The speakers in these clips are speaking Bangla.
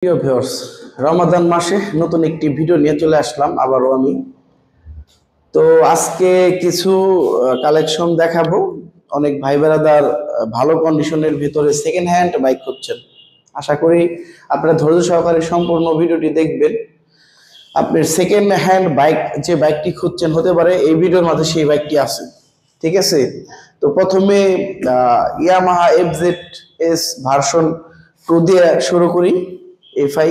প্রিয় ভিউয়ার্স, রমাদান মাসে নতুন একটি ভিডিও নিয়ে চলে আসলাম আবারও আমি। তো আজকে কিছু কালেকশন দেখাবো। অনেক ভাই বেড়াদার ভালো কন্ডিশনের ভিতরে সেকেন্ড হ্যান্ড বাইক খুঁজছেন। আশা করি আপনারা ধৈর্য সহকারে সম্পূর্ণ ভিডিওটি দেখবেন। আপনার সেকেন্ড হ্যান্ড বাইক যে বাইকটি খুঁজছেন, হতে পারে এই ভিডিওর মাঝে সেই বাইকটি আছে। ঠিক আছে, তো প্রথমে ইয়ামাহা FZS ভার্সন 2 দিয়ে শুরু করি। FI,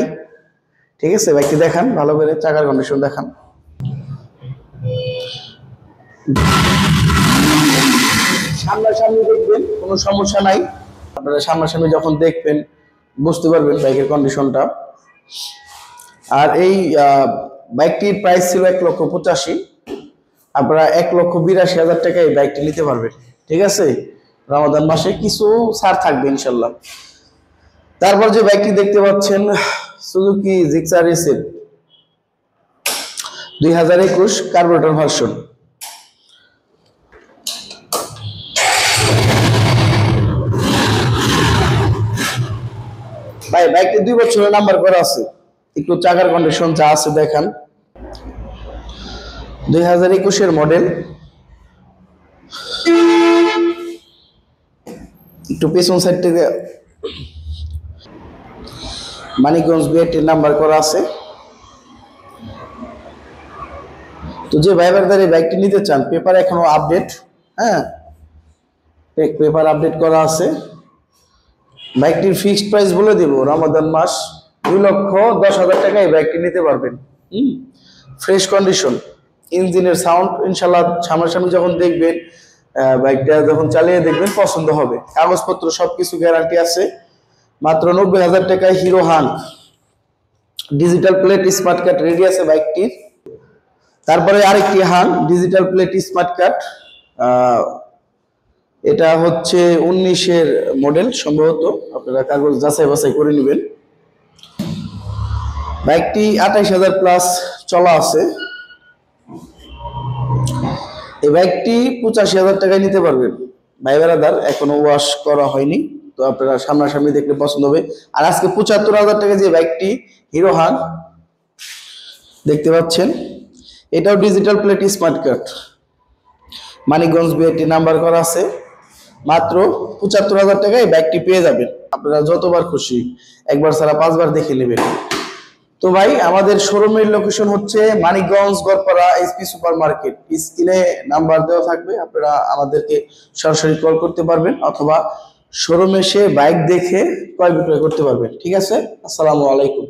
ঠিক আছে, বাইকটি দেখান ভালো করে, চাকার কন্ডিশন দেখান। সামনাসামনি দেখবেন, কোনো সমস্যা নাই। আপনারা সামনাসামনি যখন দেখবেন বুঝতে পারবেন বাইকের কন্ডিশনটা। আর এই বাইকটির প্রাইস ছিল 1,85,000। আপনারা 1,82,000 টাকায় এই বাইকটি নিতে পারবেন। ঠিক আছে, রমাদান মাসে কিছু ছাড় থাকবে ইনশাল্লাহ। তারপর যে বাইকটি দেখতে পাচ্ছেন, Suzuki Gixxer SL 2021 carburettor version. ভাই বাইকটি 2 বছরের নাম্বার করা আছে। একটু চাকার কন্ডিশন যা আছে দেখেন। 2021 এর মডেল। একটু পেছন সাইড থেকে মানিকগঞ্জ বিআরটির নাম্বার করা আছে। তো যে ভাইবারদার এই বাইকটি নিতে চান, পেপার এখনো আপডেট, হ্যাঁ পেপার আপডেট করা আছে। বাইকটির ফিক্সড প্রাইস বলে দেব, রমাদান মাস 2,10,000 টাকায় এই বাইকটি নিতে পারবেন। ফ্রেশ কন্ডিশন, ইঞ্জিনের সাউন্ড ইনশাল্লাহ সামনাসামনি যখন দেখবেন, বাইকটা যখন চালিয়ে দেখবেন পছন্দ হবে। কাগজপত্র সবকিছু গ্যারান্টি আছে। মাত্র 90,000 টাকায় hero hunt digital plate smart card ready আছে বাইকটির। তারপরে আরেকটি hunt digital plate smart card, এটা হচ্ছে 19-এর মডেল সম্ভবত, আপনারা কাগজ যাচাই বাছাই করে নেবেন। বাইকটি 28,000 প্লাস চলা আছে। এই বাইকটি 85,000 টাকায় নিতে পারবেন। ভাই বেড়াদার এখনো ওয়াশ করা হয়নি, তো আপনারা সামনাসামনি দেখলে পছন্দ হবে। আর আজকে 75,000 টাকা যে বাইকটি হিরো হান দেখতে পাচ্ছেন, এটাও digital plate smart card, Manikganj BRT number করা আছে। মাত্র 75,000 টাকায় বাইকটি পেয়ে যাবেন। আপনারা যতবার খুশি, একবার ছাড়া 5বার দেখে নেবেন। তো ভাই আমাদের শোরুমের লোকেশন হচ্ছে Manikganj Garpara SP super market. স্ক্রিনে নাম্বার দেওয়া থাকবে, আপনারা আমাদেরকে সরাসরি কল করতে পারবেন অথবা শোরুমে এসে বাইক দেখে ক্রয় বিক্রয় করতে পারবেন। ঠিক আছে, আসসালামু আলাইকুম।